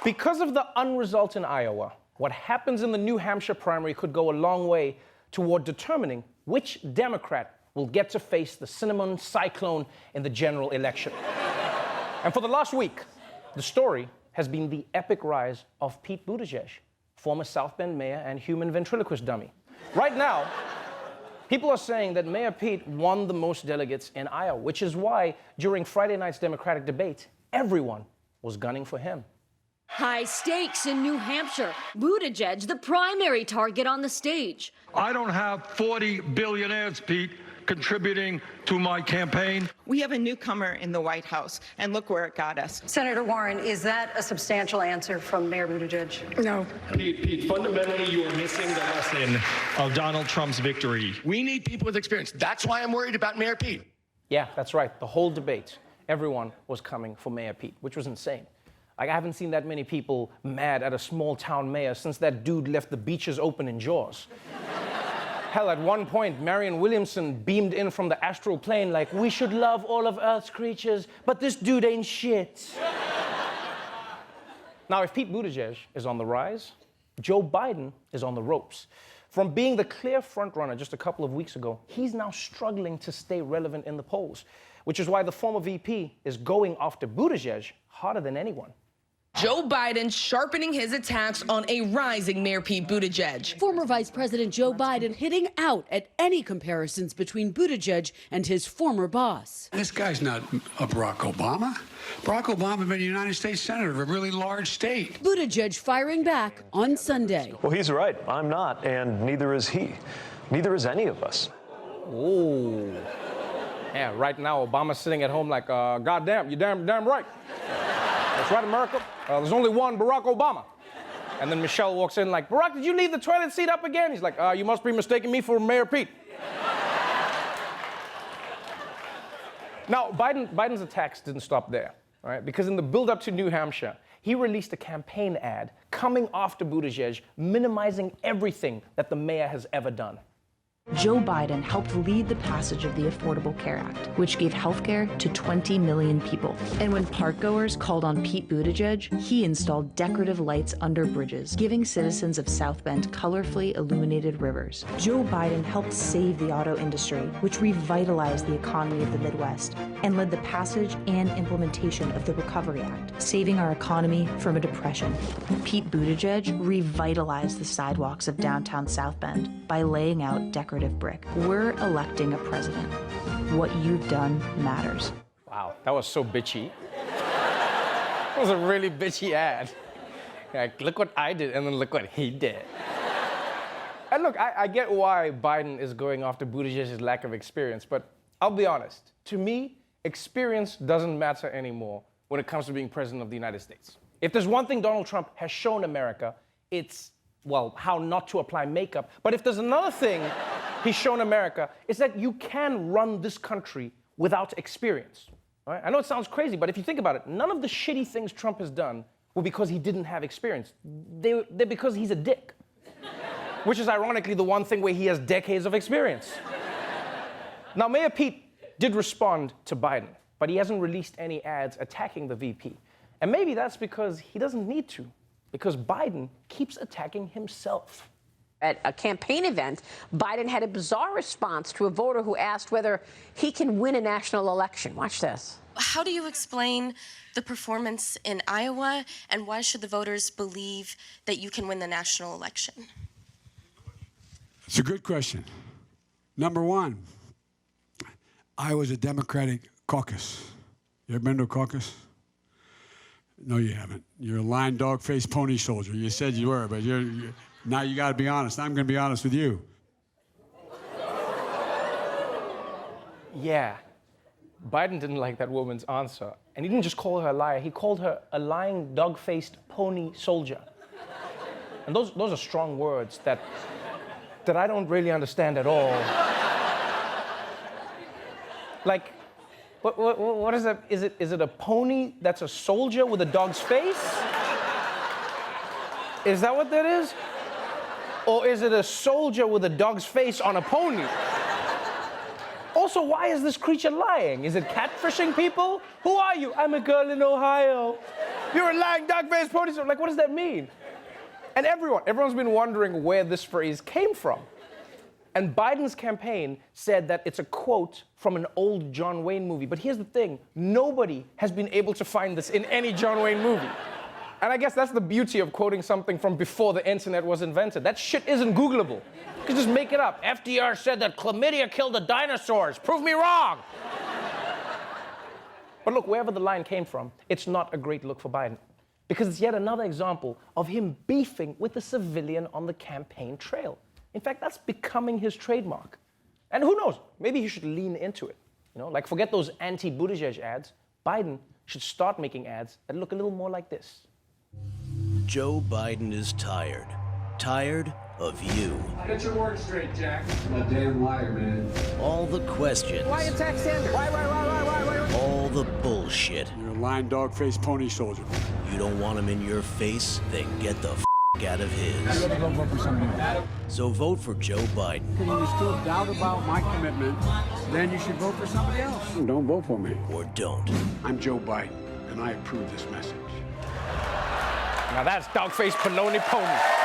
Because of the unresult in Iowa, what happens in the New Hampshire primary could go a long way toward determining which Democrat will get to face the cinnamon cyclone in the general election. And for the last week, the story has been the epic rise of Pete Buttigieg, former South Bend mayor and human ventriloquist dummy. Right now, people are saying that Mayor Pete won the most delegates in Iowa, which is why during Friday night's Democratic debate, everyone was gunning for him. High stakes in New Hampshire. Buttigieg, the primary target on the stage. I don't have 40 billionaires, Pete, contributing to my campaign. We have a newcomer in the White House, and look where it got us. Senator Warren, is that a substantial answer from Mayor Buttigieg? No. Pete, fundamentally, you are missing the lesson of Donald Trump's victory. We need people with experience. That's why I'm worried about Mayor Pete. Yeah, that's right. The whole debate, everyone was coming for Mayor Pete, which was insane. Like, I haven't seen that many people mad at a small-town mayor since that dude left the beaches open in Jaws. Hell, at one point, Marianne Williamson beamed in from the astral plane like, we should love all of Earth's creatures, but this dude ain't shit. Now, if Pete Buttigieg is on the rise, Joe Biden is on the ropes. From being the clear frontrunner just a couple of weeks ago, he's now struggling to stay relevant in the polls, which is why the former VP is going after Buttigieg harder than anyone. Joe Biden sharpening his attacks on a rising Mayor Pete Buttigieg. Former Vice President Joe Biden hitting out at any comparisons between Buttigieg and his former boss. This guy's not a Barack Obama. Barack Obama been a United States Senator of a really large state. Buttigieg firing back on Sunday. Well, he's right. I'm not, and neither is he. Neither is any of us. Ooh. Yeah, right now, Obama's sitting at home like, goddamn, you're damn right. That's right, America. There's only one Barack Obama. And then Michelle walks in like, Barack, did you leave the toilet seat up again? He's like, you must be mistaking me for Mayor Pete. Now, Biden's attacks didn't stop there, all right? Because in the build-up to New Hampshire, he released a campaign ad coming after Buttigieg, minimizing everything that the mayor has ever done. Joe Biden helped lead the passage of the Affordable Care Act, which gave health care to 20 million people. And when parkgoers called on Pete Buttigieg, he installed decorative lights under bridges, giving citizens of South Bend colorfully illuminated rivers. Joe Biden helped save the auto industry, which revitalized the economy of the Midwest, and led the passage and implementation of the Recovery Act, saving our economy from a depression. Pete Buttigieg revitalized the sidewalks of downtown South Bend by laying out decorative brick. We're electing a president. What you've done matters. Wow, that was so bitchy. It was a really bitchy ad. Like, look what I did, and then look what he did. And look, I get why Biden is going after Buttigieg's lack of experience, but I'll be honest. To me, experience doesn't matter anymore when it comes to being president of the United States. If there's one thing Donald Trump has shown America, it's, well, how not to apply makeup. But if there's another thing he's shown America, it's that you can run this country without experience. Right? I know it sounds crazy, but if you think about it, none of the shitty things Trump has done were because he didn't have experience. They're because he's a dick. Which is ironically the one thing where he has decades of experience. Now, Mayor Pete did respond to Biden, but he hasn't released any ads attacking the VP. And maybe that's because he doesn't need to, because Biden keeps attacking himself. At a campaign event, Biden had a bizarre response to a voter who asked whether he can win a national election. Watch this. How do you explain the performance in Iowa, and why should the voters believe that you can win the national election? It's a good question. Number one, Iowa's a Democratic caucus. You ever been to a caucus? No, you haven't. You're a lying dog-faced pony soldier. You said you were, but now you got to be honest. I'm going to be honest with you. Yeah, Biden didn't like that woman's answer. And he didn't just call her a liar, he called her a lying dog-faced pony soldier. And those are strong words that I don't really understand at all. Like, what is that? Is it a pony that's a soldier with a dog's face? Is that what that is? Or is it a soldier with a dog's face on a pony? Also, why is this creature lying? Is it catfishing people? Who are you? I'm a girl in Ohio. You're a lying dog-faced pony soldier. Like, what does that mean? And everyone's been wondering where this phrase came from. And Biden's campaign said that it's a quote from an old John Wayne movie. But here's the thing, nobody has been able to find this in any John Wayne movie. And I guess that's the beauty of quoting something from before the internet was invented. That shit isn't Googleable. You can just make it up. FDR said that chlamydia killed the dinosaurs. Prove me wrong. But look, wherever the line came from, it's not a great look for Biden. Because it's yet another example of him beefing with a civilian on the campaign trail. In fact, that's becoming his trademark. And who knows, maybe he should lean into it. You know, like forget those anti-Buttigieg ads. Biden should start making ads that look a little more like this. Joe Biden is tired. Tired of you. Get your words straight, Jack. You're a damn liar, man. All the questions. Why attack Sanders? Why? All the bullshit. You're a lying dog-faced pony soldier. You don't want him in your face? Then get the out of his. I'd rather go vote for somebody else. So vote for Joe Biden. If you still doubt about my commitment, then you should vote for somebody else. Don't vote for me. Or don't. I'm Joe Biden, and I approve this message. Now that's dog-faced baloney pony.